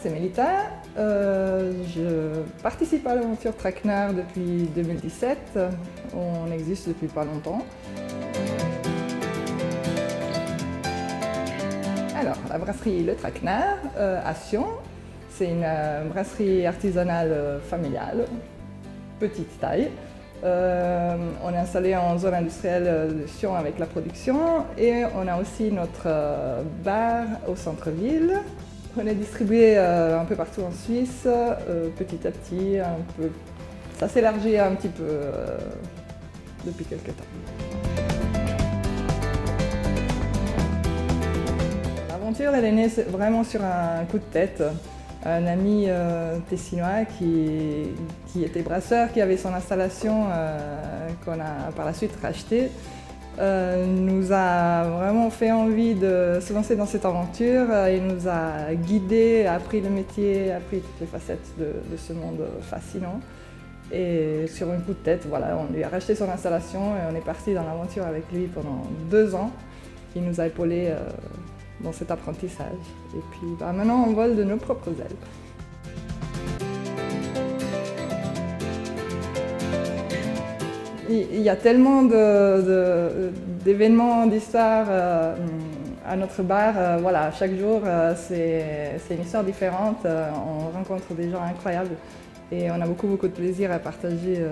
c'est Melita. Je participe à l'aventure Traquenard depuis 2017. On existe depuis pas longtemps. Alors, la brasserie Le Traquenard à Sion, c'est une brasserie artisanale familiale, petite taille. On est installé en zone industrielle de Sion avec la production et on a aussi notre bar au centre-ville. On est distribué un peu partout en Suisse, petit à petit, ça s'élargit un petit peu depuis quelques temps. L'aventure, elle est née vraiment sur un coup de tête. Un ami tessinois qui était brasseur, qui avait son installation qu'on a par la suite rachetée, nous a vraiment fait envie de se lancer dans cette aventure. Il nous a guidés, appris le métier, appris toutes les facettes de ce monde fascinant. Et sur un coup de tête, voilà, on lui a racheté son installation et on est parti dans l'aventure avec lui pendant 2 ans. Il nous a épaulés dans cet apprentissage. Et puis maintenant, on vole de nos propres ailes. Il y a tellement d'événements, d'histoires à notre bar. Voilà, chaque jour, c'est une histoire différente. On rencontre des gens incroyables et on a beaucoup de plaisir à partager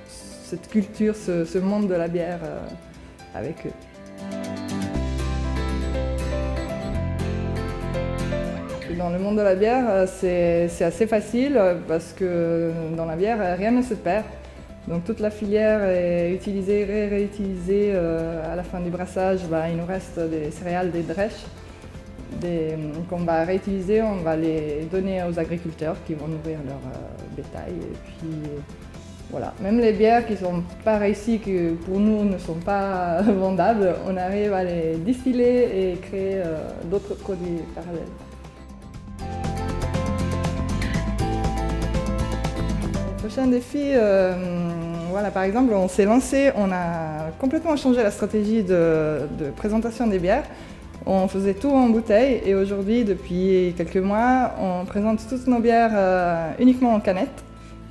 cette culture, ce monde de la bière avec eux. Dans le monde de la bière, c'est assez facile parce que dans la bière, rien ne se perd. Donc toute la filière est utilisée, réutilisée. À la fin du brassage, il nous reste des céréales, des drèches qu'on va réutiliser. On va les donner aux agriculteurs qui vont nourrir leur bétail. Et puis voilà, même les bières qui ne sont pas réussies, qui pour nous ne sont pas vendables, on arrive à les distiller et créer d'autres produits parallèles. Prochain défi, voilà, par exemple, on s'est lancé, on a complètement changé la stratégie de présentation des bières. On faisait tout en bouteille et aujourd'hui, depuis quelques mois, on présente toutes nos bières uniquement en canette.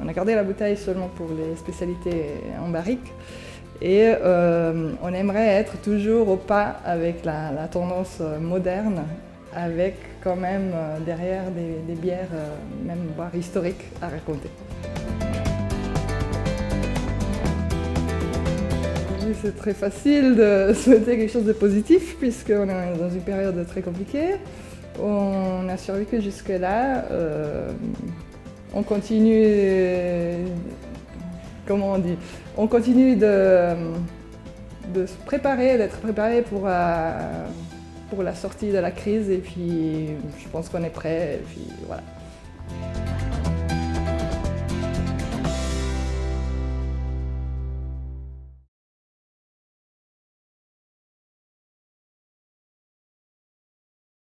On a gardé la bouteille seulement pour les spécialités en barrique. Et on aimerait être toujours au pas avec la tendance moderne, avec quand même derrière des bières, même voire historiques, à raconter. C'est très facile de souhaiter quelque chose de positif puisqu'on est dans une période très compliquée. On a survécu jusque-là. On continue, comment on dit, on continue de se préparer, d'être préparé pour la sortie de la crise et puis je pense qu'on est prêt et puis voilà.